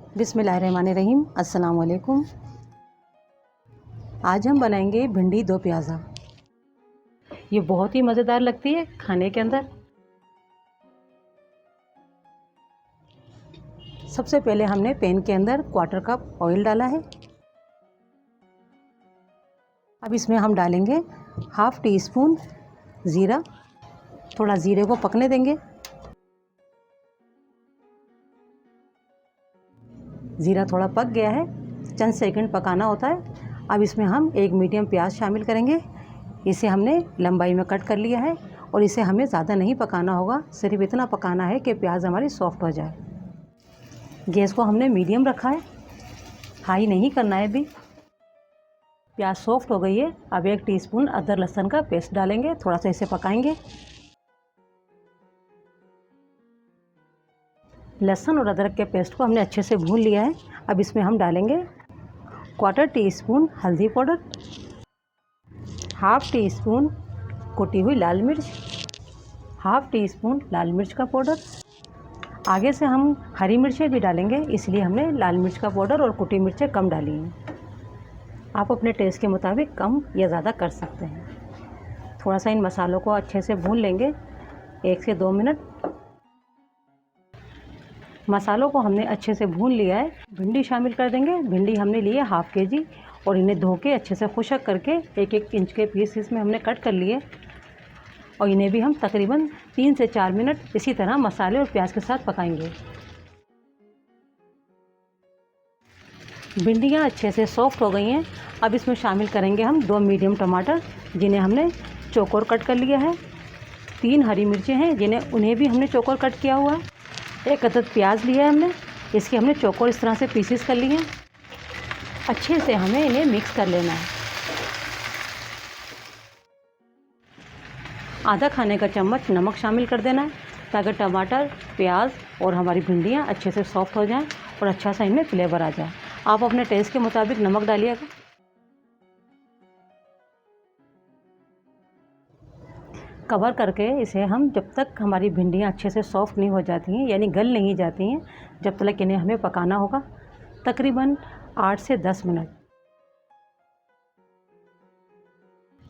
बिस्मिल्लाहिर्रहमानिर्रहीम। अस्सलाम वालेकुम। आज हम बनाएंगे भिंडी दो प्याज़ा। ये बहुत ही मज़ेदार लगती है खाने के अंदर। सबसे पहले हमने पैन के अंदर 1/4 कप ऑयल डाला है। अब इसमें हम डालेंगे 1/2 टीस्पून ज़ीरा। थोड़ा ज़ीरे को पकने देंगे। ज़ीरा थोड़ा पक गया है, चंद सेकंड पकाना होता है। अब इसमें हम एक मीडियम प्याज शामिल करेंगे। इसे हमने लंबाई में कट कर लिया है और इसे हमें ज़्यादा नहीं पकाना होगा, सिर्फ इतना पकाना है कि प्याज हमारी सॉफ्ट हो जाए। गैस को हमने मीडियम रखा है, हाई नहीं करना है अभी। प्याज सॉफ्ट हो गई है। अब 1 टीस्पून अदरक लहसुन का पेस्ट डालेंगे, थोड़ा सा इसे पकाएंगे। लहसुन और अदरक के पेस्ट को हमने अच्छे से भून लिया है। अब इसमें हम डालेंगे 1/4 टीस्पून हल्दी पाउडर, 1/2 टीस्पून कुटी हुई लाल मिर्च, 1/2 टीस्पून लाल मिर्च का पाउडर। आगे से हम हरी मिर्चें भी डालेंगे, इसलिए हमने लाल मिर्च का पाउडर और कुटी मिर्चें कम डाली हैं। आप अपने टेस्ट के मुताबिक कम या ज़्यादा कर सकते हैं। थोड़ा सा इन मसालों को अच्छे से भून लेंगे, 1 से 2 मिनट। मसालों को हमने अच्छे से भून लिया है। भिंडी शामिल कर देंगे। भिंडी हमने ली है 1/2 केजी और इन्हें धो के अच्छे से खुशक करके 1-1 इंच के पीस इसमें हमने कट कर लिए और इन्हें भी हम तकरीबन 3 से 4 मिनट इसी तरह मसाले और प्याज के साथ पकाएंगे। भिंडियाँ अच्छे से सॉफ्ट हो गई हैं। अब इसमें शामिल करेंगे हम 2 मीडियम टमाटर, जिन्हें हमने चौकोर कट कर लिया है। 3 हरी मिर्चें हैं, उन्हें भी हमने चौकोर कट किया हुआ है। 1 अदद प्याज लिया है हमने, इसके हमने चौकोर इस तरह से पीसेस कर लिए हैं। अच्छे से हमें इन्हें मिक्स कर लेना है। आधा खाने का चम्मच नमक शामिल कर देना है, ताकि टमाटर, प्याज और हमारी भिंडियाँ अच्छे से सॉफ्ट हो जाएं और अच्छा सा इनमें फ्लेवर आ जाए। आप अपने टेस्ट के मुताबिक नमक डालिएगा। कवर करके इसे हम जब तक हमारी भिंडियाँ अच्छे से सॉफ्ट नहीं हो जाती हैं, यानी गल नहीं जाती हैं, जब तक इन्हें हमें पकाना होगा, तकरीबन 8 से 10 मिनट।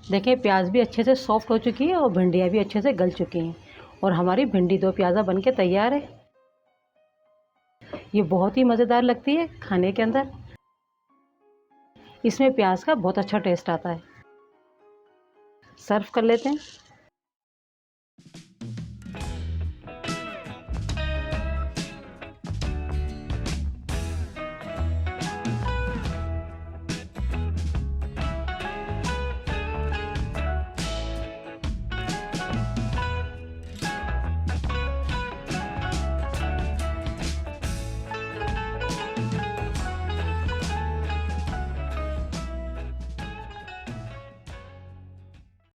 देखिए, प्याज भी अच्छे से सॉफ्ट हो चुकी है और भिंडियाँ भी अच्छे से गल चुकी हैं और हमारी भिंडी दो प्याज़ा बनके तैयार है। ये बहुत ही मज़ेदार लगती है खाने के अंदर। इसमें प्याज का बहुत अच्छा टेस्ट आता है। सर्व कर लेते हैं।